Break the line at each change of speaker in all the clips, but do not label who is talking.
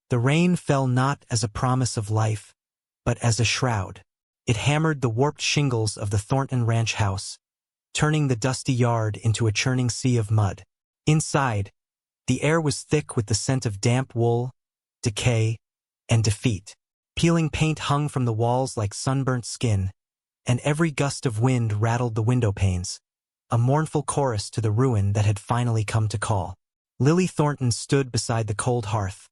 The rain fell not as a promise of life, but as a shroud. It hammered the warped shingles of the Thornton ranch house, turning the dusty yard into a churning sea of mud. Inside, the air was thick with the scent of damp wool, decay, and defeat. Peeling paint hung from the walls like sunburnt skin, and every gust of wind rattled the window panes, a mournful chorus to the ruin that had finally come to call. Lily Thornton stood beside the cold hearth,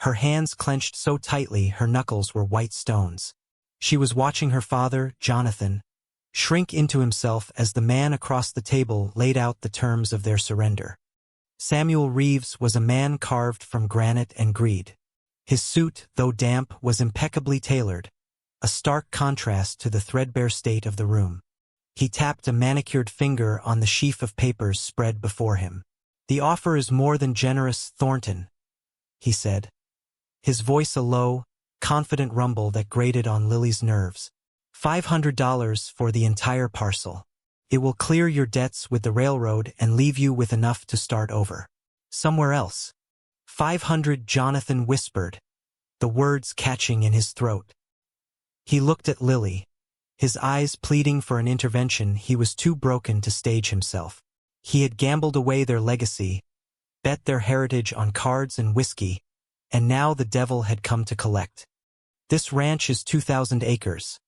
her hands clenched so tightly her knuckles were white stones. She was watching her father, Jonathan, shrink into himself as the man across the table laid out the terms of their surrender. Samuel Reeves was a man carved from granite and greed. His suit, though damp, was impeccably tailored, a stark contrast to the threadbare state of the room. He tapped a manicured finger on the sheaf of papers spread before him. "The offer is more than generous, Thornton," he said, his voice a low, confident rumble that grated on Lily's nerves. $500 for the entire parcel. It will clear your debts with the railroad and leave you with enough to start over. Somewhere else. 500, Jonathan whispered, the words catching in his throat. He looked at Lily, his eyes pleading for an intervention he was too broken to stage himself. He had gambled away their legacy, bet their heritage on cards and whiskey, and now the devil had come to collect. "This ranch is 2,000 acres.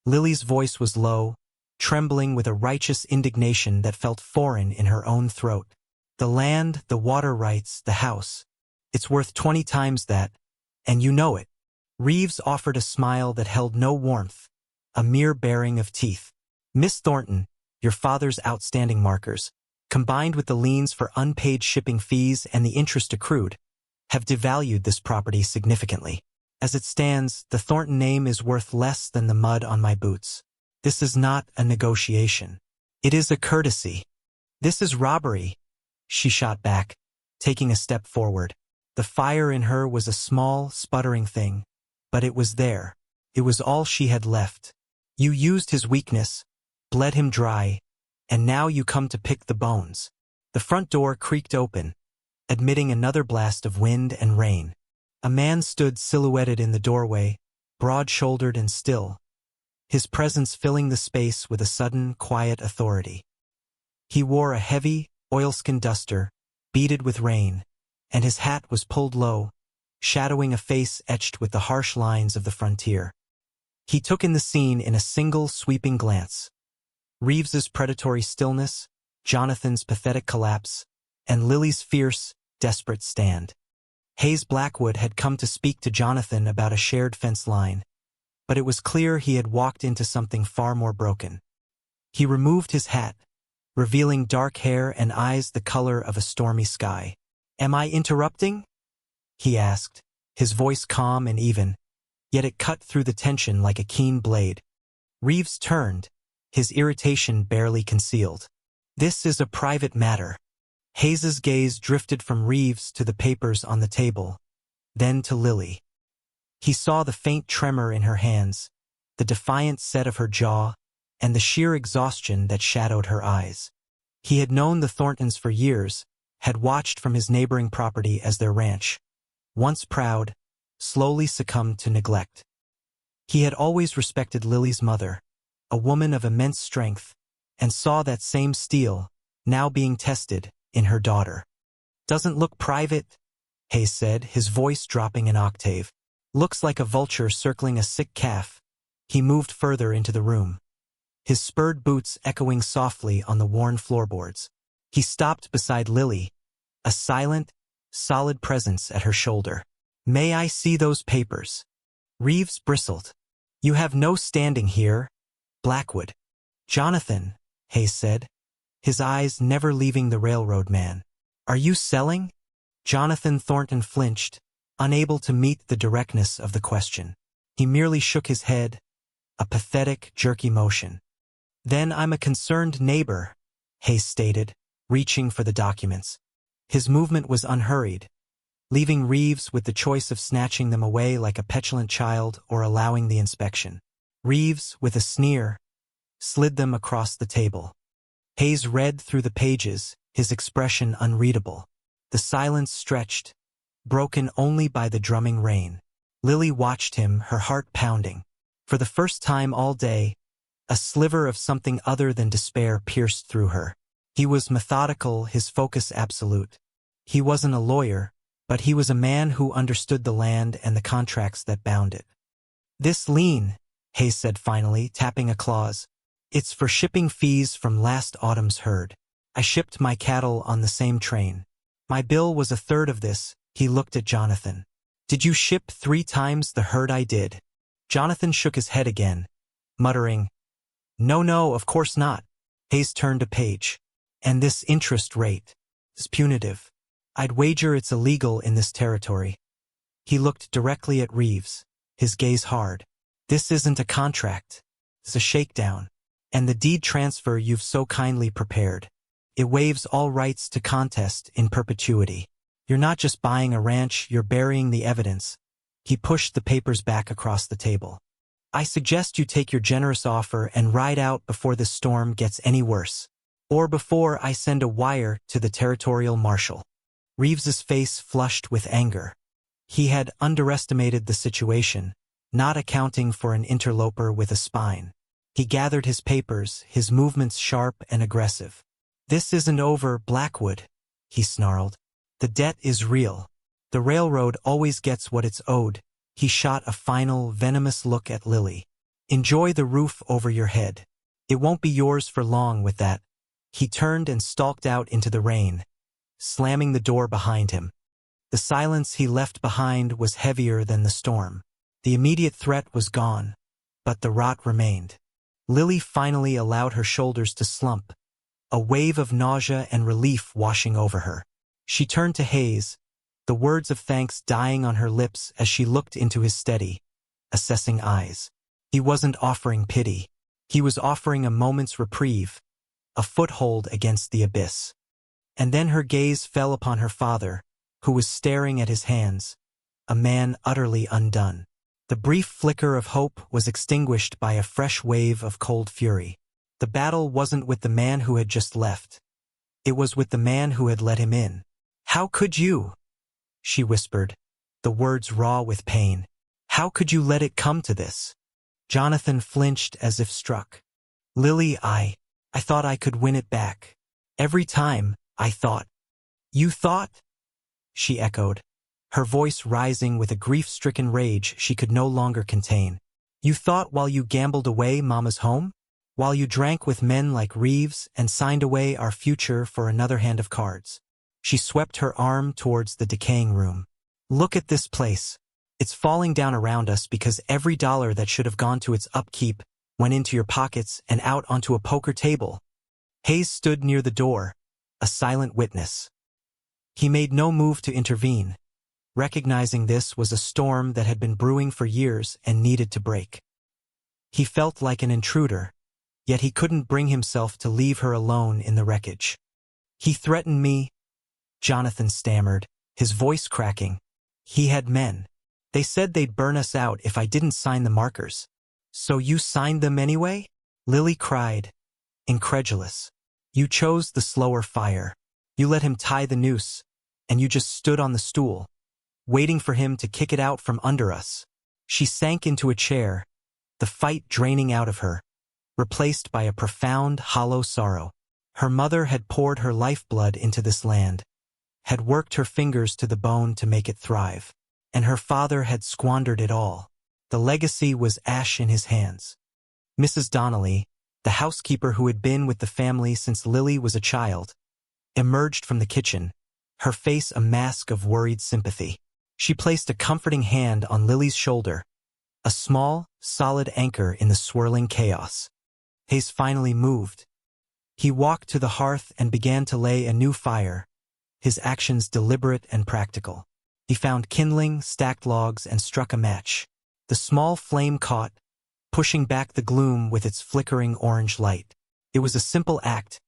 Lily's voice was low, trembling with a righteous indignation that felt foreign in her own throat. "The land, the water rights, the house. It's worth 20 times that, and you know it." Reeves offered a smile that held no warmth, a mere baring of teeth. "Miss Thornton, your father's outstanding markers, combined with the liens for unpaid shipping fees and the interest accrued, have devalued this property significantly. As it stands, the Thornton name is worth less than the mud on my boots. This is not a negotiation. It is a courtesy. This is robbery," she shot back, taking a step forward. The fire in her was a small, sputtering thing, but it was there. It was all she had left. "You used his weakness, bled him dry, and now you come to pick the bones." The front door creaked open, admitting another blast of wind and rain. A man stood silhouetted in the doorway, broad-shouldered and still, his presence filling the space with a sudden, quiet authority. He wore a heavy, oilskin duster, beaded with rain, and his hat was pulled low, shadowing a face etched with the harsh lines of the frontier. He took in the scene in a single, sweeping glance. Reeves's predatory stillness, Jonathan's pathetic collapse, and Lily's fierce, desperate stand. Hayes Blackwood had come to speak to Jonathan about a shared fence line, but it was clear he had walked into something far more broken. He removed his hat, revealing dark hair and eyes the color of a stormy sky. "Am I interrupting?" he asked, his voice calm and even, yet it cut through the tension like a keen blade. Reeves turned, his irritation barely concealed. "This is a private matter." Hayes's gaze drifted from Reeves to the papers on the table, then to Lily. He saw the faint tremor in her hands, the defiant set of her jaw, and the sheer exhaustion that shadowed her eyes. He had known the Thorntons for years, had watched from his neighboring property as their ranch, once proud, slowly succumbed to neglect. He had always respected Lily's mother, a woman of immense strength, and saw that same steel, now being tested, in her daughter. "Doesn't look private," Hayes said, his voice dropping an octave. "Looks like a vulture circling a sick calf." He moved further into the room, his spurred boots echoing softly on the worn floorboards. He stopped beside Lily, a silent, solid presence at her shoulder. "May I see those papers?" Reeves bristled. "You have no standing here, Blackwood." "Jonathan," Hayes said, his eyes never leaving the railroad man. "Are you selling?" Jonathan Thornton flinched, unable to meet the directness of the question. He merely shook his head, a pathetic, jerky motion. "Then I'm a concerned neighbor," Hayes stated, reaching for the documents. His movement was unhurried, leaving Reeves with the choice of snatching them away like a petulant child or allowing the inspection. Reeves, with a sneer, slid them across the table. Hayes read through the pages, his expression unreadable. The silence stretched, broken only by the drumming rain. Lily watched him, her heart pounding. For the first time all day, a sliver of something other than despair pierced through her. He was methodical, his focus absolute. He wasn't a lawyer, but he was a man who understood the land and the contracts that bound it. "This lien," Hayes said finally, tapping a clause. "It's for shipping fees from last autumn's herd. I shipped my cattle on the same train. My bill was a third of this." He looked at Jonathan. "Did you ship 3 times the herd I did?" Jonathan shook his head again, muttering, No, of course not." Hayes turned a page. "And this interest rate is punitive. I'd wager it's illegal in this territory." He looked directly at Reeves, his gaze hard. "This isn't a contract. It's a shakedown. And the deed transfer you've so kindly prepared. It waives all rights to contest in perpetuity. You're not just buying a ranch, you're burying the evidence." He pushed the papers back across the table. "I suggest you take your generous offer and ride out before this storm gets any worse. Or before I send a wire to the territorial marshal." Reeves's face flushed with anger. He had underestimated the situation, not accounting for an interloper with a spine. He gathered his papers, his movements sharp and aggressive. "This isn't over, Blackwood," he snarled. "The debt is real. The railroad always gets what it's owed." He shot a final, venomous look at Lily. "Enjoy the roof over your head. It won't be yours for long with that." He turned and stalked out into the rain, slamming the door behind him. The silence he left behind was heavier than the storm. The immediate threat was gone, but the rot remained. Lily finally allowed her shoulders to slump, a wave of nausea and relief washing over her. She turned to Hayes, the words of thanks dying on her lips as she looked into his steady, assessing eyes. He wasn't offering pity. He was offering a moment's reprieve, a foothold against the abyss. And then her gaze fell upon her father, who was staring at his hands, a man utterly undone. The brief flicker of hope was extinguished by a fresh wave of cold fury. The battle wasn't with the man who had just left. It was with the man who had let him in. "How could you?" she whispered, the words raw with pain. "How could you let it come to this?" Jonathan flinched as if struck. "Lily, I thought I could win it back. Every time, I thought." "You thought?" she echoed, her voice rising with a grief-stricken rage she could no longer contain. "You thought while you gambled away Mama's home? While you drank with men like Reeves and signed away our future for another hand of cards?" She swept her arm towards the decaying room. "Look at this place. It's falling down around us because every dollar that should have gone to its upkeep went into your pockets and out onto a poker table." Hayes stood near the door, a silent witness. He made no move to intervene, recognizing this was a storm that had been brewing for years and needed to break. He felt like an intruder, yet he couldn't bring himself to leave her alone in the wreckage. "He threatened me," Jonathan stammered, his voice cracking. "He had men. They said they'd burn us out if I didn't sign the markers." "So you signed them anyway?" Lily cried, incredulous. "You chose the slower fire. You let him tie the noose, and you just stood on the stool, waiting for him to kick it out from under us." She sank into a chair, the fight draining out of her, replaced by a profound, hollow sorrow. Her mother had poured her lifeblood into this land, had worked her fingers to the bone to make it thrive, and her father had squandered it all. The legacy was ash in his hands. Mrs. Donnelly, the housekeeper who had been with the family since Lily was a child, emerged from the kitchen, her face a mask of worried sympathy. She placed a comforting hand on Lily's shoulder, a small, solid anchor in the swirling chaos. Hayes finally moved. He walked to the hearth and began to lay a new fire, his actions deliberate and practical. He found kindling, stacked logs, and struck a match. The small flame caught, pushing back the gloom with its flickering orange light. It was a simple act,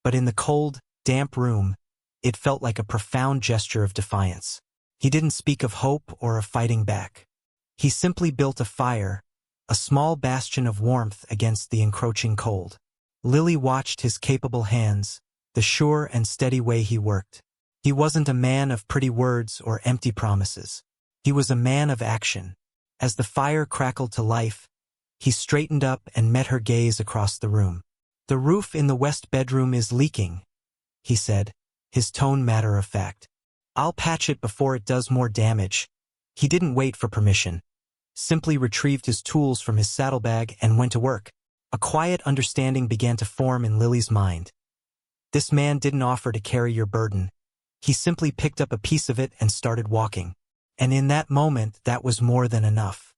but in the cold, damp room, it felt like a profound gesture of defiance. He didn't speak of hope or of fighting back. He simply built a fire, a small bastion of warmth against the encroaching cold. Lily watched his capable hands, the sure and steady way he worked. He wasn't a man of pretty words or empty promises. He was a man of action. As the fire crackled to life, he straightened up and met her gaze across the room. "The roof in the west bedroom is leaking," he said, his tone matter of fact. "I'll patch it before it does more damage." He didn't wait for permission, simply retrieved his tools from his saddlebag and went to work. A quiet understanding began to form in Lily's mind. This man didn't offer to carry your burden. He simply picked up a piece of it and started walking. And in that moment, that was more than enough.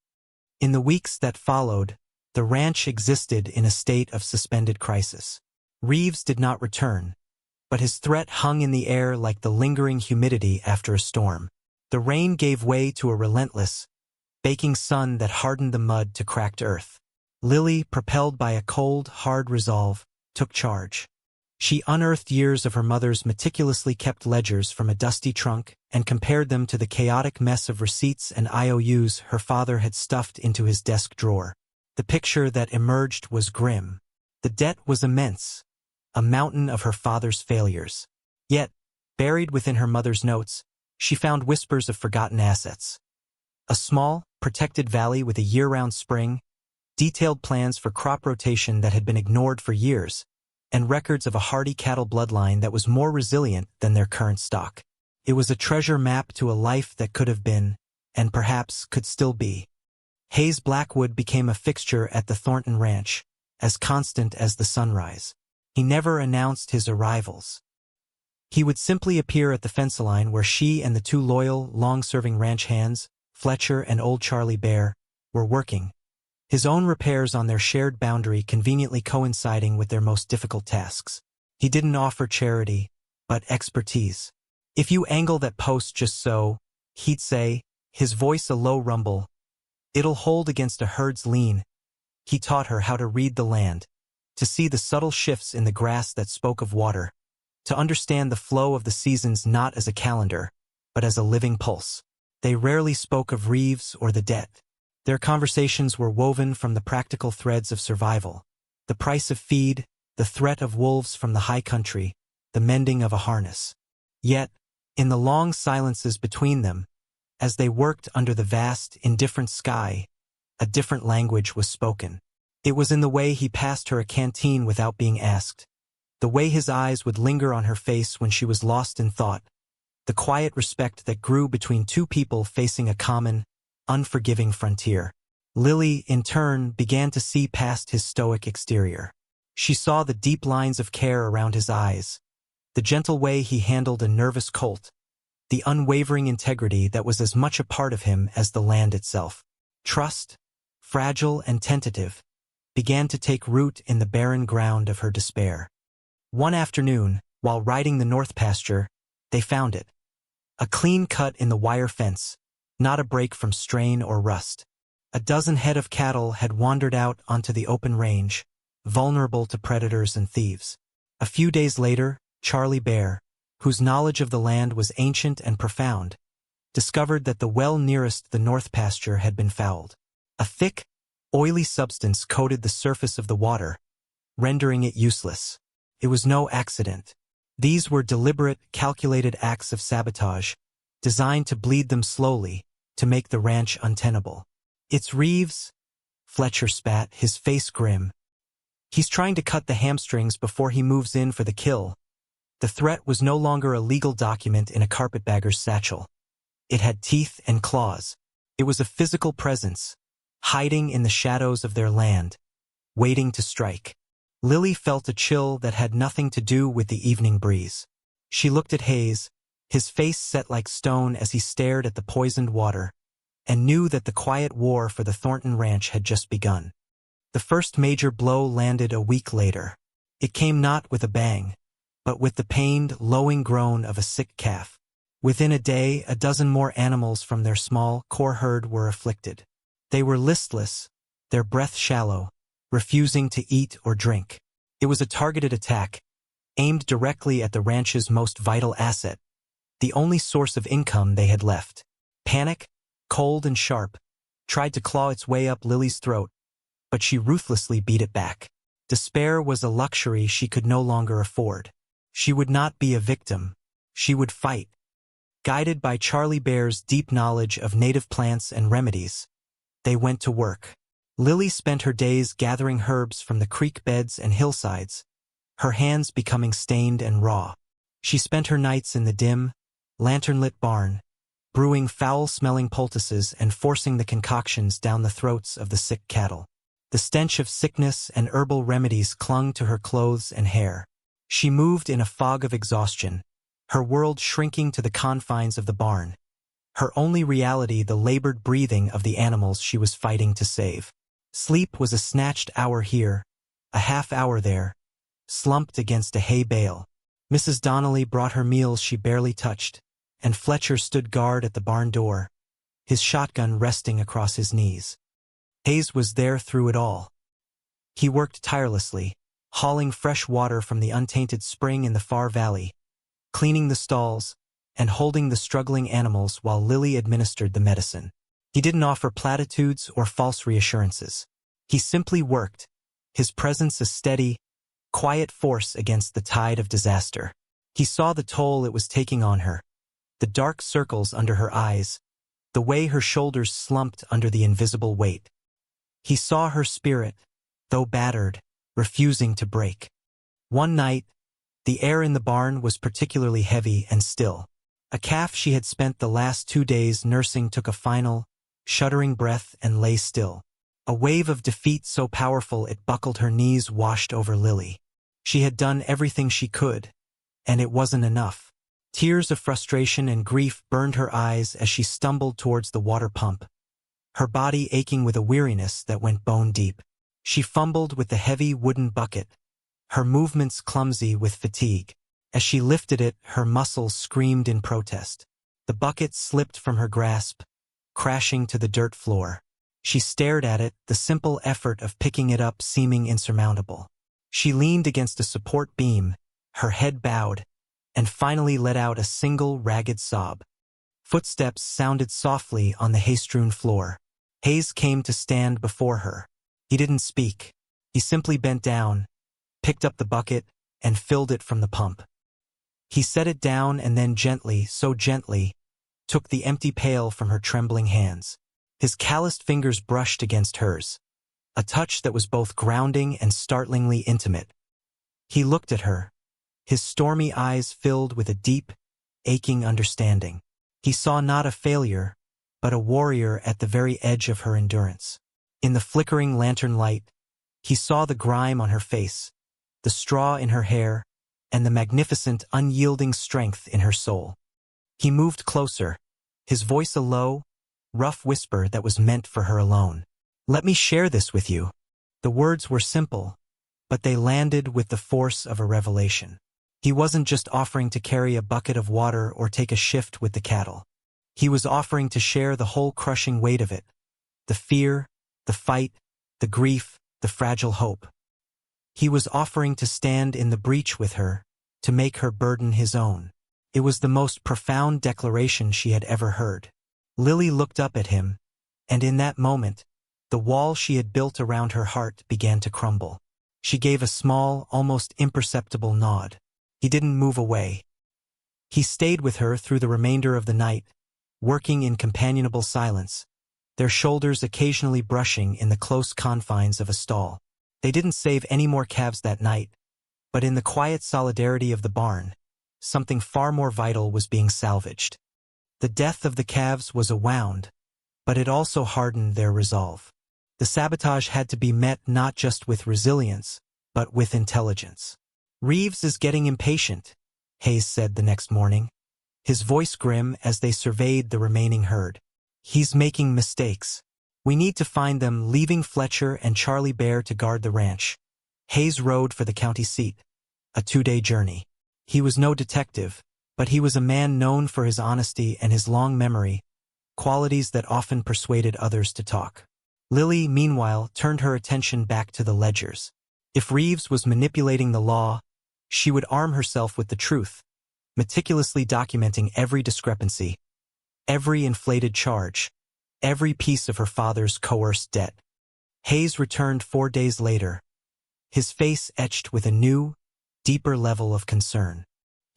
In the weeks that followed, the ranch existed in a state of suspended crisis. Reeves did not return, but his threat hung in the air like the lingering humidity after a storm. The rain gave way to a relentless, baking sun that hardened the mud to cracked earth. Lily, propelled by a cold, hard resolve, took charge. She unearthed years of her mother's meticulously kept ledgers from a dusty trunk and compared them to the chaotic mess of receipts and IOUs her father had stuffed into his desk drawer. The picture that emerged was grim. The debt was immense, a mountain of her father's failures. Yet, buried within her mother's notes, she found whispers of forgotten assets. A small, protected valley with a year-round spring, detailed plans for crop rotation that had been ignored for years, and records of a hardy cattle bloodline that was more resilient than their current stock. It was a treasure map to a life that could have been, and perhaps could still be. Hayes Blackwood became a fixture at the Thornton Ranch, as constant as the sunrise. He never announced his arrivals. He would simply appear at the fence line where she and the two loyal, long-serving ranch hands, Fletcher and old Charlie Bear, were working, his own repairs on their shared boundary conveniently coinciding with their most difficult tasks. He didn't offer charity, but expertise. "If you angle that post just so," he'd say, his voice a low rumble, "it'll hold against a herd's lean." He taught her how to read the land, to see the subtle shifts in the grass that spoke of water, to understand the flow of the seasons not as a calendar, but as a living pulse. They rarely spoke of Reeves or the debt. Their conversations were woven from the practical threads of survival. The price of feed, the threat of wolves from the high country, the mending of a harness. Yet, in the long silences between them, as they worked under the vast, indifferent sky, a different language was spoken. It was in the way he passed her a canteen without being asked, the way his eyes would linger on her face when she was lost in thought, the quiet respect that grew between two people facing a common, unforgiving frontier. Lily, in turn, began to see past his stoic exterior. She saw the deep lines of care around his eyes, the gentle way he handled a nervous colt, the unwavering integrity that was as much a part of him as the land itself. Trust, fragile and tentative, began to take root in the barren ground of her despair. One afternoon, while riding the north pasture, they found it. A clean cut in the wire fence, not a break from strain or rust. A dozen head of cattle had wandered out onto the open range, vulnerable to predators and thieves. A few days later, Charlie Bear, whose knowledge of the land was ancient and profound, discovered that the well nearest the north pasture had been fouled. A thick, oily substance coated the surface of the water, rendering it useless. It was no accident. These were deliberate, calculated acts of sabotage, designed to bleed them slowly, to make the ranch untenable. "It's Reeves," Fletcher spat, his face grim. "He's trying to cut the hamstrings before he moves in for the kill." The threat was no longer a legal document in a carpetbagger's satchel. It had teeth and claws. It was a physical presence, hiding in the shadows of their land, waiting to strike. Lily felt a chill that had nothing to do with the evening breeze. She looked at Hayes, his face set like stone as he stared at the poisoned water, and knew that the quiet war for the Thornton Ranch had just begun. The first major blow landed a week later. It came not with a bang, but with the pained, lowing groan of a sick calf. Within a day, a dozen more animals from their small, core herd were afflicted. They were listless, their breath shallow, refusing to eat or drink. It was a targeted attack, aimed directly at the ranch's most vital asset, the only source of income they had left. Panic, cold and sharp, tried to claw its way up Lily's throat, but she ruthlessly beat it back. Despair was a luxury she could no longer afford. She would not be a victim. She would fight. Guided by Charlie Bear's deep knowledge of native plants and remedies, they went to work. Lily spent her days gathering herbs from the creek beds and hillsides, her hands becoming stained and raw. She spent her nights in the dim, lantern-lit barn, brewing foul-smelling poultices and forcing the concoctions down the throats of the sick cattle. The stench of sickness and herbal remedies clung to her clothes and hair. She moved in a fog of exhaustion, her world shrinking to the confines of the barn, her only reality the labored breathing of the animals she was fighting to save. Sleep was a snatched hour here, a half hour there, slumped against a hay bale. Mrs. Donnelly brought her meals she barely touched, and Fletcher stood guard at the barn door, his shotgun resting across his knees. Hayes was there through it all. He worked tirelessly, hauling fresh water from the untainted spring in the far valley, cleaning the stalls, and holding the struggling animals while Lily administered the medicine. He didn't offer platitudes or false reassurances. He simply worked, his presence a steady, quiet force against the tide of disaster. He saw the toll it was taking on her, the dark circles under her eyes, the way her shoulders slumped under the invisible weight. He saw her spirit, though battered, refusing to break. One night, the air in the barn was particularly heavy and still. A calf she had spent the last 2 days nursing took a final, shuddering breath and lay still. A wave of defeat so powerful it buckled her knees washed over Lily. She had done everything she could, and it wasn't enough. Tears of frustration and grief burned her eyes as she stumbled towards the water pump, her body aching with a weariness that went bone deep. She fumbled with the heavy wooden bucket, her movements clumsy with fatigue. As she lifted it, her muscles screamed in protest. The bucket slipped from her grasp, crashing to the dirt floor. She stared at it, the simple effort of picking it up seeming insurmountable. She leaned against a support beam, her head bowed, and finally let out a single ragged sob. Footsteps sounded softly on the hay-strewn floor. Hayes came to stand before her. He didn't speak. He simply bent down, picked up the bucket, and filled it from the pump. He set it down and then gently, so gently, took the empty pail from her trembling hands. His calloused fingers brushed against hers, a touch that was both grounding and startlingly intimate. He looked at her, his stormy eyes filled with a deep, aching understanding. He saw not a failure, but a warrior at the very edge of her endurance. In the flickering lantern light, he saw the grime on her face, the straw in her hair, and the magnificent, unyielding strength in her soul. He moved closer, his voice a low, rough whisper that was meant for her alone. "Let me share this with you." The words were simple, but they landed with the force of a revelation. He wasn't just offering to carry a bucket of water or take a shift with the cattle. He was offering to share the whole crushing weight of it, the fear, the fight, the grief, the fragile hope. He was offering to stand in the breach with her, to make her burden his own. It was the most profound declaration she had ever heard. Lily looked up at him, and in that moment, the wall she had built around her heart began to crumble. She gave a small, almost imperceptible nod. He didn't move away. He stayed with her through the remainder of the night, working in companionable silence, their shoulders occasionally brushing in the close confines of a stall. They didn't save any more calves that night, but in the quiet solidarity of the barn, something far more vital was being salvaged. The death of the calves was a wound, but it also hardened their resolve. The sabotage had to be met not just with resilience, but with intelligence. "Reeves is getting impatient," Hayes said the next morning, his voice grim as they surveyed the remaining herd. "He's making mistakes. We need to find them," leaving Fletcher and Charlie Bear to guard the ranch. Hayes rode for the county seat, a 2-day journey. He was no detective, but he was a man known for his honesty and his long memory, qualities that often persuaded others to talk. Lily, meanwhile, turned her attention back to the ledgers. If Reeves was manipulating the law, she would arm herself with the truth, meticulously documenting every discrepancy, every inflated charge, every piece of her father's coerced debt. Hayes returned 4 days later, his face etched with a new, deeper level of concern.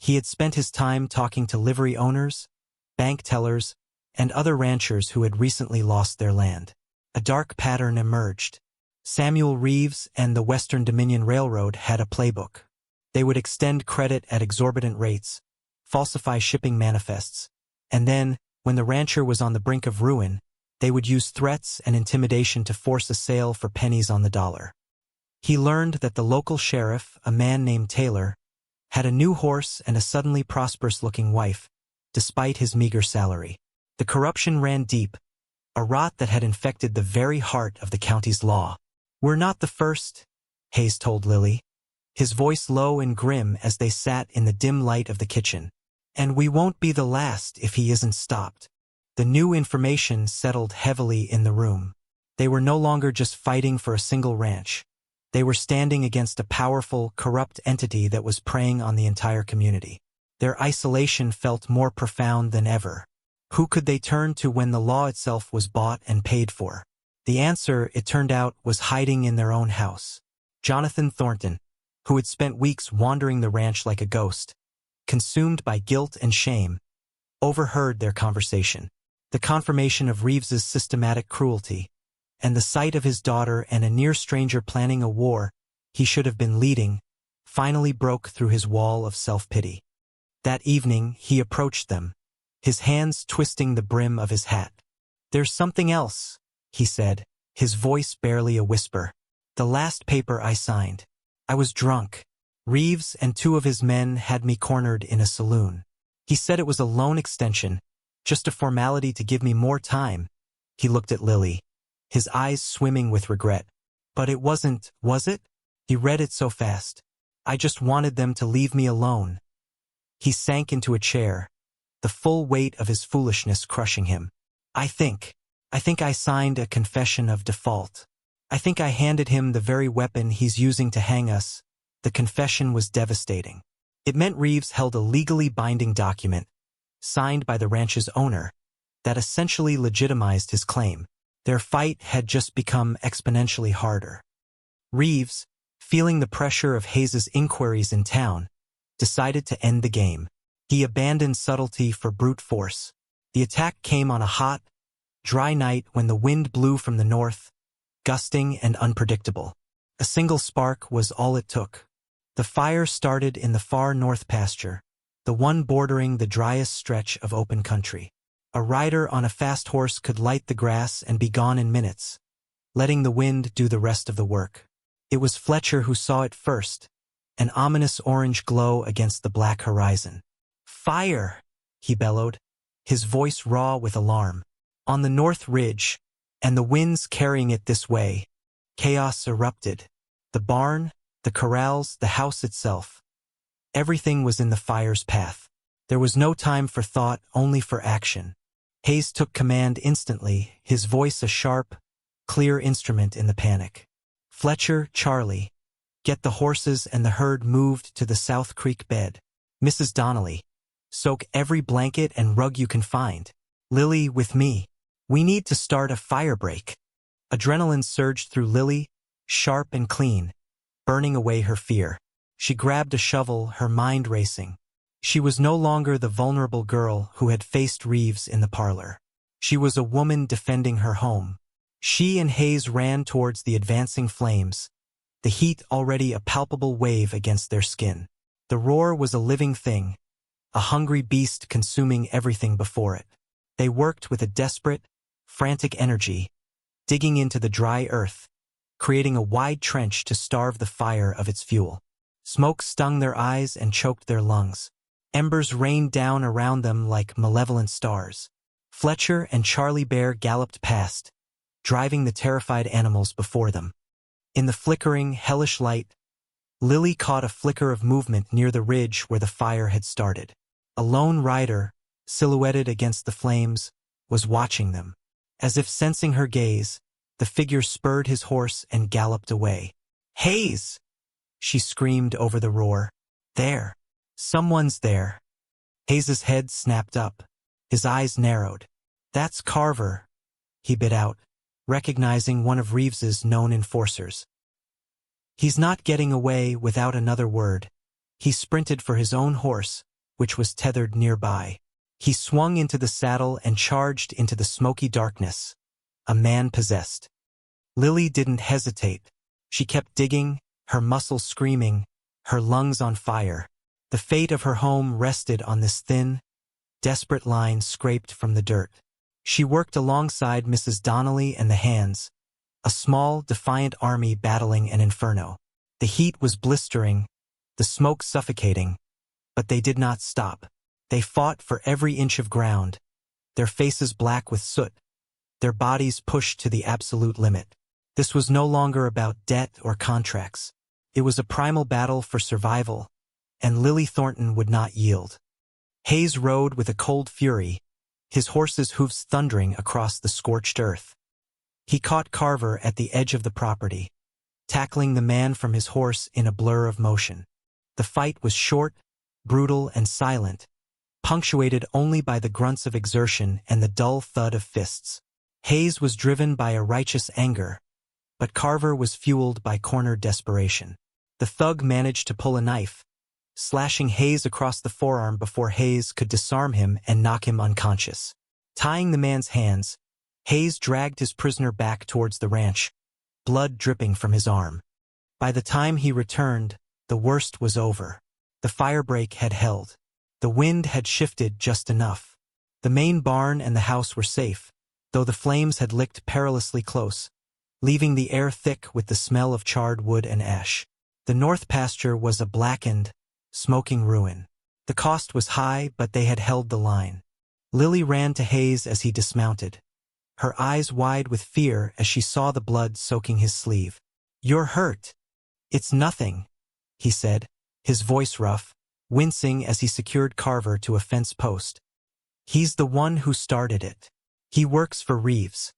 He had spent his time talking to livery owners, bank tellers, and other ranchers who had recently lost their land. A dark pattern emerged. Samuel Reeves and the Western Dominion Railroad had a playbook. They would extend credit at exorbitant rates, falsify shipping manifests, and then, when the rancher was on the brink of ruin, they would use threats and intimidation to force a sale for pennies on the dollar. He learned that the local sheriff, a man named Taylor, had a new horse and a suddenly prosperous-looking wife, despite his meager salary. The corruption ran deep, a rot that had infected the very heart of the county's law. "We're not the first," Hayes told Lily, his voice low and grim as they sat in the dim light of the kitchen. "And we won't be the last if he isn't stopped." The new information settled heavily in the room. They were no longer just fighting for a single ranch. They were standing against a powerful, corrupt entity that was preying on the entire community. Their isolation felt more profound than ever. Who could they turn to when the law itself was bought and paid for? The answer, it turned out, was hiding in their own house. Jonathan Thornton, who had spent weeks wandering the ranch like a ghost, consumed by guilt and shame, overheard their conversation. The confirmation of Reeves's systematic cruelty, and the sight of his daughter and a near stranger planning a war he should have been leading, finally broke through his wall of self-pity. That evening, he approached them, his hands twisting the brim of his hat. "There's something else," he said, his voice barely a whisper. "The last paper I signed. I was drunk. Reeves and two of his men had me cornered in a saloon. He said it was a loan extension, just a formality to give me more time." He looked at Lily, his eyes swimming with regret. "But it wasn't, was it?" He read it so fast. "I just wanted them to leave me alone." He sank into a chair, the full weight of his foolishness crushing him. I think I signed a confession of default. I think I handed him the very weapon he's using to hang us." The confession was devastating. It meant Reeves held a legally binding document, signed by the ranch's owner, that essentially legitimized his claim. Their fight had just become exponentially harder. Reeves, feeling the pressure of Hayes's inquiries in town, decided to end the game. He abandoned subtlety for brute force. The attack came on a hot, dry night when the wind blew from the north, gusting and unpredictable. A single spark was all it took. The fire started in the far north pasture, the one bordering the driest stretch of open country. A rider on a fast horse could light the grass and be gone in minutes, letting the wind do the rest of the work. It was Fletcher who saw it first, an ominous orange glow against the black horizon. "Fire!" he bellowed, his voice raw with alarm. On the north ridge, and the winds carrying it this way, chaos erupted. The barn, the corrals, the house itself. Everything was in the fire's path. There was no time for thought, only for action. Hayes took command instantly, his voice a sharp, clear instrument in the panic. "Fletcher, Charlie, get the horses and the herd moved to the South Creek bed. Mrs. Donnelly, soak every blanket and rug you can find. Lily, with me. We need to start a fire break." Adrenaline surged through Lily, sharp and clean, burning away her fear. She grabbed a shovel, her mind racing. She was no longer the vulnerable girl who had faced Reeves in the parlor. She was a woman defending her home. She and Hayes ran towards the advancing flames, the heat already a palpable wave against their skin. The roar was a living thing, a hungry beast consuming everything before it. They worked with a desperate, frantic energy, digging into the dry earth, creating a wide trench to starve the fire of its fuel. Smoke stung their eyes and choked their lungs. Embers rained down around them like malevolent stars. Fletcher and Charlie Bear galloped past, driving the terrified animals before them. In the flickering, hellish light, Lily caught a flicker of movement near the ridge where the fire had started. A lone rider, silhouetted against the flames, was watching them. As if sensing her gaze, the figure spurred his horse and galloped away. "Hayes!" she screamed over the roar. "There! Someone's there!" Hayes's head snapped up. His eyes narrowed. "That's Carver," he bit out, recognizing one of Reeves's known enforcers. "He's not getting away without another word." He sprinted for his own horse, which was tethered nearby. He swung into the saddle and charged into the smoky darkness, a man possessed. Lily didn't hesitate. She kept digging, her muscles screaming, her lungs on fire. The fate of her home rested on this thin, desperate line scraped from the dirt. She worked alongside Mrs. Donnelly and the Hands, a small, defiant army battling an inferno. The heat was blistering, the smoke suffocating, but they did not stop. They fought for every inch of ground, their faces black with soot, their bodies pushed to the absolute limit. This was no longer about debt or contracts. It was a primal battle for survival, and Lily Thornton would not yield. Hayes rode with a cold fury, his horse's hoofs thundering across the scorched earth. He caught Carver at the edge of the property, tackling the man from his horse in a blur of motion. The fight was short, brutal, and silent, punctuated only by the grunts of exertion and the dull thud of fists. Hayes was driven by a righteous anger, but Carver was fueled by cornered desperation. The thug managed to pull a knife, slashing Hayes across the forearm before Hayes could disarm him and knock him unconscious. Tying the man's hands, Hayes dragged his prisoner back towards the ranch, blood dripping from his arm. By the time he returned, the worst was over. The firebreak had held. The wind had shifted just enough. The main barn and the house were safe, though the flames had licked perilously close, leaving the air thick with the smell of charred wood and ash. The north pasture was a blackened, smoking ruin. The cost was high, but they had held the line. Lily ran to Hayes as he dismounted, her eyes wide with fear as she saw the blood soaking his sleeve. "You're hurt." "It's nothing," he said, his voice rough, wincing as he secured Carver to a fence post. "He's the one who started it. He works for Reeves."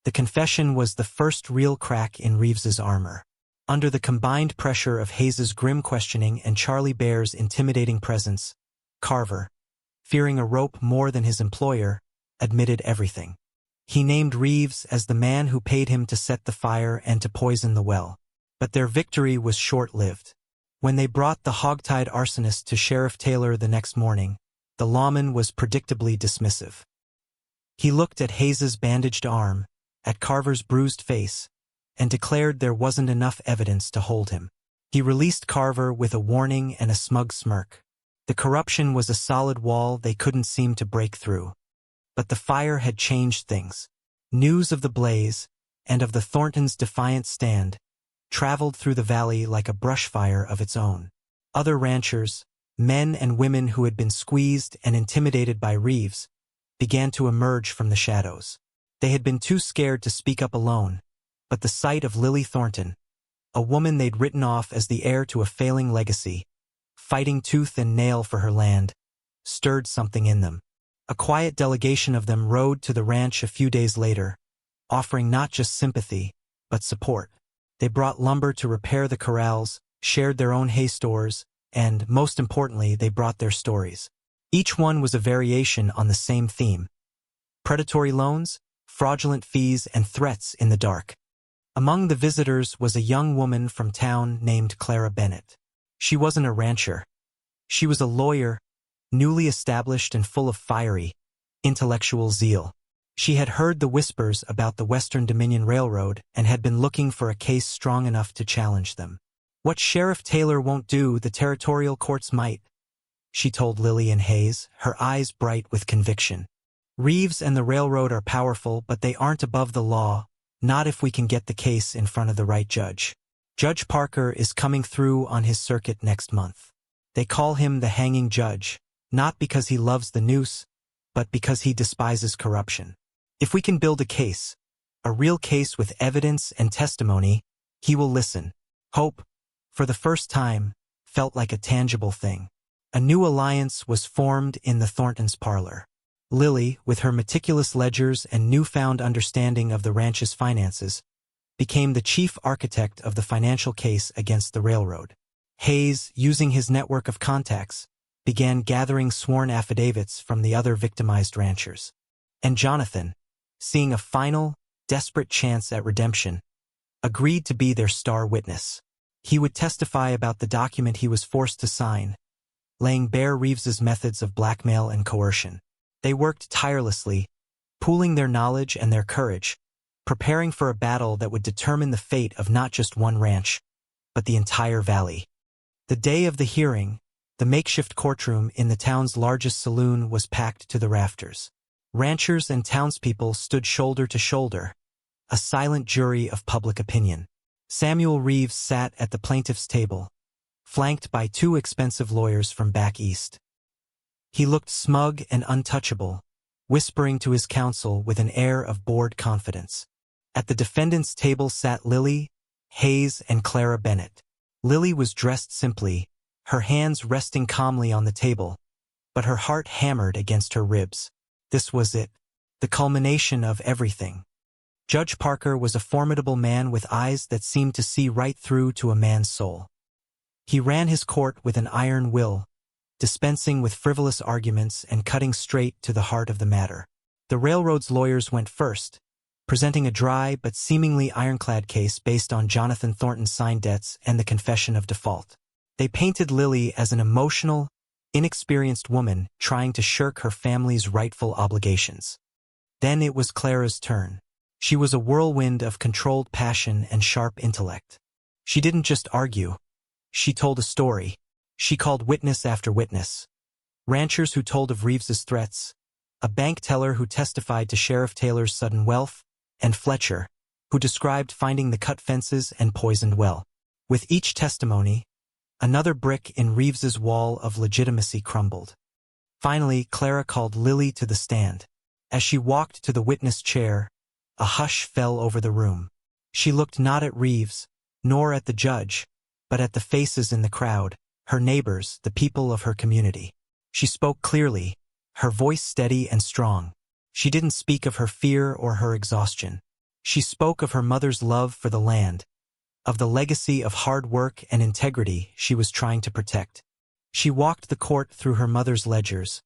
The confession was the first real crack in Reeves's armor. Under the combined pressure of Hayes's grim questioning and Charlie Bear's intimidating presence, Carver, fearing a rope more than his employer, admitted everything. He named Reeves as the man who paid him to set the fire and to poison the well. But their victory was short-lived. When they brought the hog-tied arsonist to Sheriff Taylor the next morning, the lawman was predictably dismissive. He looked at Hayes's bandaged arm, at Carver's bruised face, and declared there wasn't enough evidence to hold him. He released Carver with a warning and a smug smirk. The corruption was a solid wall they couldn't seem to break through. But the fire had changed things. News of the blaze, and of the Thorntons' defiant stand, traveled through the valley like a brush fire of its own. Other ranchers, men and women who had been squeezed and intimidated by Reeves, began to emerge from the shadows. They had been too scared to speak up alone, but the sight of Lily Thornton, a woman they'd written off as the heir to a failing legacy, fighting tooth and nail for her land, stirred something in them. A quiet delegation of them rode to the ranch a few days later, offering not just sympathy, but support. They brought lumber to repair the corrals, shared their own hay stores, and, most importantly, they brought their stories. Each one was a variation on the same theme: predatory loans, fraudulent fees, and threats in the dark. Among the visitors was a young woman from town named Clara Bennett. She wasn't a rancher. She was a lawyer, newly established and full of fiery, intellectual zeal. She had heard the whispers about the Western Dominion Railroad and had been looking for a case strong enough to challenge them. "What Sheriff Taylor won't do, the territorial courts might," she told Lily and Hayes, her eyes bright with conviction. "Reeves and the railroad are powerful, but they aren't above the law, not if we can get the case in front of the right judge. Judge Parker is coming through on his circuit next month. They call him the hanging judge, not because he loves the noose, but because he despises corruption. If we can build a real case with evidence and testimony, he will listen." Hope, for the first time, felt like a tangible thing. A new alliance was formed in the Thorntons' parlor. Lily, with her meticulous ledgers and newfound understanding of the ranch's finances, became the chief architect of the financial case against the railroad. Hayes, using his network of contacts, began gathering sworn affidavits from the other victimized ranchers. And Jonathan, seeing a final, desperate chance at redemption, agreed to be their star witness. He would testify about the document he was forced to sign, laying bare Reeves's methods of blackmail and coercion. They worked tirelessly, pooling their knowledge and their courage, preparing for a battle that would determine the fate of not just one ranch, but the entire valley. The day of the hearing, the makeshift courtroom in the town's largest saloon was packed to the rafters. Ranchers and townspeople stood shoulder to shoulder, a silent jury of public opinion. Samuel Reeves sat at the plaintiff's table, flanked by two expensive lawyers from back east. He looked smug and untouchable, whispering to his counsel with an air of bored confidence. At the defendant's table sat Lily, Hayes, and Clara Bennett. Lily was dressed simply, her hands resting calmly on the table, but her heart hammered against her ribs. This was it, the culmination of everything. Judge Parker was a formidable man with eyes that seemed to see right through to a man's soul. He ran his court with an iron will, dispensing with frivolous arguments and cutting straight to the heart of the matter. The railroad's lawyers went first, presenting a dry but seemingly ironclad case based on Jonathan Thornton's sign debts and the confession of default. They painted Lily as an emotional, inexperienced woman trying to shirk her family's rightful obligations. Then it was Clara's turn. She was a whirlwind of controlled passion and sharp intellect. She didn't just argue. She told a story. She called witness after witness. Ranchers who told of Reeves's threats, a bank teller who testified to Sheriff Taylor's sudden wealth, and Fletcher, who described finding the cut fences and poisoned well. With each testimony, another brick in Reeves's wall of legitimacy crumbled. Finally, Clara called Lily to the stand. As she walked to the witness chair, a hush fell over the room. She looked not at Reeves, nor at the judge, but at the faces in the crowd, her neighbors, the people of her community. She spoke clearly, her voice steady and strong. She didn't speak of her fear or her exhaustion. She spoke of her mother's love for the land, of the legacy of hard work and integrity she was trying to protect. She walked the court through her mother's ledgers,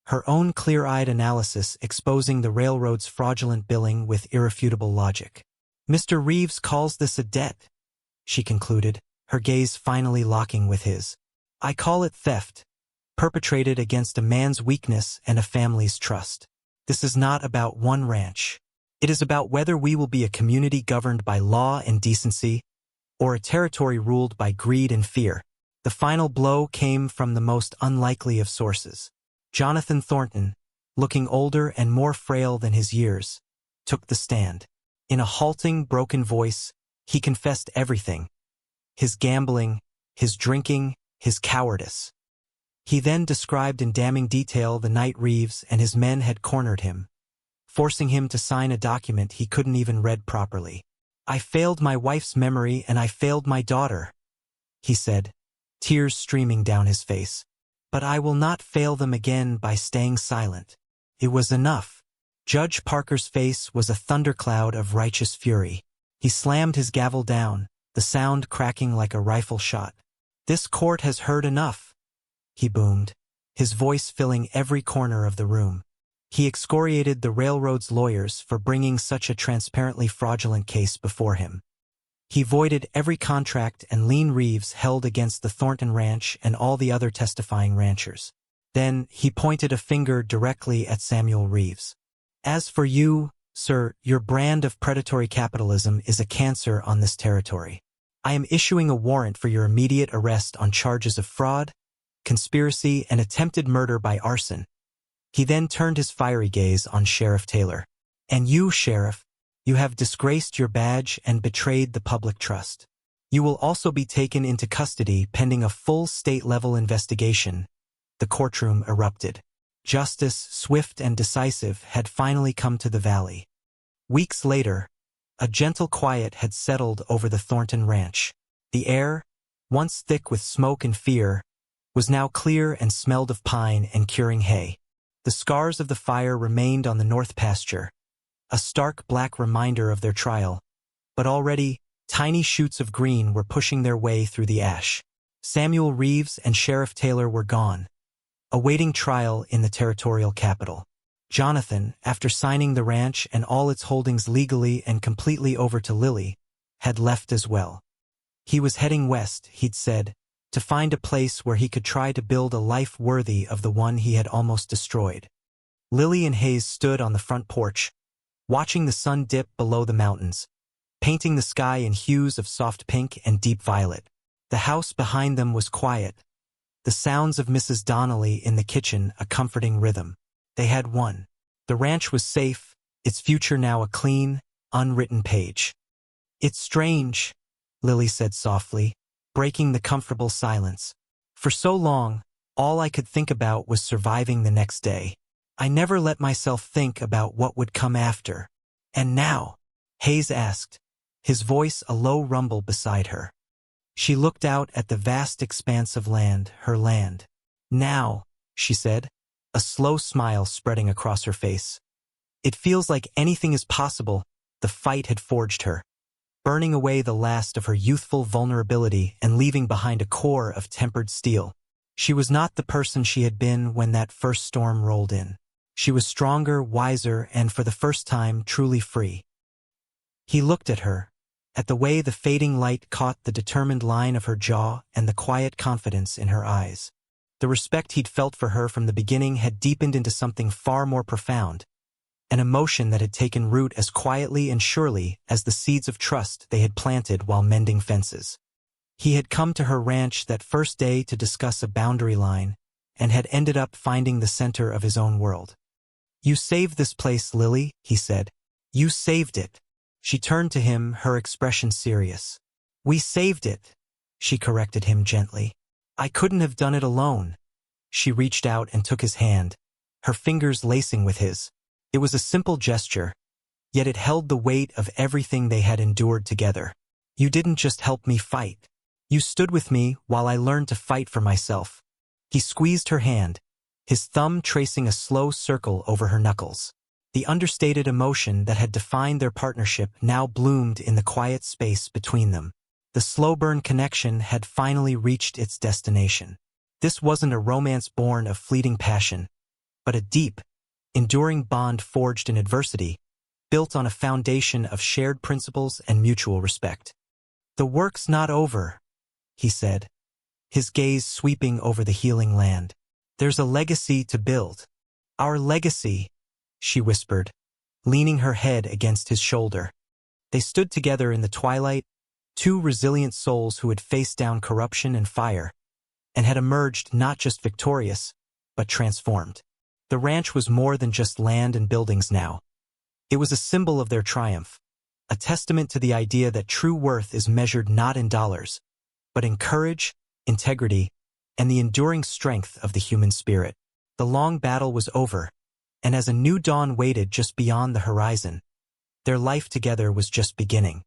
her own clear-eyed analysis exposing the railroad's fraudulent billing with irrefutable logic. "Mr. Reeves calls this a debt," she concluded, her gaze finally locking with his. "I call it theft, perpetrated against a man's weakness and a family's trust. This is not about one ranch. It is about whether we will be a community governed by law and decency, or a territory ruled by greed and fear." The final blow came from the most unlikely of sources. Jonathan Thornton, looking older and more frail than his years, took the stand. In a halting, broken voice, he confessed everything: his gambling, his drinking, his cowardice. He then described in damning detail the night Reeves and his men had cornered him, forcing him to sign a document he couldn't even read properly. "I failed my wife's memory and I failed my daughter," he said, tears streaming down his face. "But I will not fail them again by staying silent." It was enough. Judge Parker's face was a thundercloud of righteous fury. He slammed his gavel down, the sound cracking like a rifle shot. "This court has heard enough," he boomed, his voice filling every corner of the room. He excoriated the railroad's lawyers for bringing such a transparently fraudulent case before him. He voided every contract and lien Reeves held against the Thornton Ranch and all the other testifying ranchers. Then he pointed a finger directly at Samuel Reeves. "As for you, sir, your brand of predatory capitalism is a cancer on this territory. I am issuing a warrant for your immediate arrest on charges of fraud, conspiracy, and attempted murder by arson." He then turned his fiery gaze on Sheriff Taylor. "And you, Sheriff, you have disgraced your badge and betrayed the public trust. You will also be taken into custody pending a full state-level investigation." The courtroom erupted. Justice, swift and decisive, had finally come to the valley. Weeks later, a gentle quiet had settled over the Thornton Ranch. The air, once thick with smoke and fear, was now clear and smelled of pine and curing hay. The scars of the fire remained on the north pasture, a stark black reminder of their trial, but already tiny shoots of green were pushing their way through the ash. Samuel Reeves and Sheriff Taylor were gone, awaiting trial in the territorial capital. Jonathan, after signing the ranch and all its holdings legally and completely over to Lily, had left as well. He was heading west, he'd said, to find a place where he could try to build a life worthy of the one he had almost destroyed. Lily and Hayes stood on the front porch, watching the sun dip below the mountains, painting the sky in hues of soft pink and deep violet. The house behind them was quiet, the sounds of Mrs. Donnelly in the kitchen a comforting rhythm. They had won. The ranch was safe, its future now a clean, unwritten page. "It's strange," Lily said softly, breaking the comfortable silence. "For so long, all I could think about was surviving the next day. I never let myself think about what would come after. And now?" Hayes asked, his voice a low rumble beside her. She looked out at the vast expanse of land, her land. "Now," she said, a slow smile spreading across her face. "It feels like anything is possible." The fight had forged her, burning away the last of her youthful vulnerability and leaving behind a core of tempered steel. She was not the person she had been when that first storm rolled in. She was stronger, wiser, and for the first time truly free. He looked at her, at the way the fading light caught the determined line of her jaw and the quiet confidence in her eyes. The respect he'd felt for her from the beginning had deepened into something far more profound, an emotion that had taken root as quietly and surely as the seeds of trust they had planted while mending fences. He had come to her ranch that first day to discuss a boundary line, and had ended up finding the center of his own world. "You saved this place, Lily," he said. "You saved it." She turned to him, her expression serious. "We saved it," she corrected him gently. "I couldn't have done it alone." She reached out and took his hand, her fingers lacing with his. It was a simple gesture, yet it held the weight of everything they had endured together. "You didn't just help me fight. You stood with me while I learned to fight for myself." He squeezed her hand, his thumb tracing a slow circle over her knuckles. The understated emotion that had defined their partnership now bloomed in the quiet space between them. The slow-burn connection had finally reached its destination. This wasn't a romance born of fleeting passion, but a deep, enduring bond forged in adversity, built on a foundation of shared principles and mutual respect. "The work's not over," he said, his gaze sweeping over the healing land. "There's a legacy to build." "Our legacy," she whispered, leaning her head against his shoulder. They stood together in the twilight, two resilient souls who had faced down corruption and fire, and had emerged not just victorious, but transformed. The ranch was more than just land and buildings now. It was a symbol of their triumph, a testament to the idea that true worth is measured not in dollars, but in courage, integrity, and the enduring strength of the human spirit. The long battle was over, and as a new dawn waited just beyond the horizon, their life together was just beginning.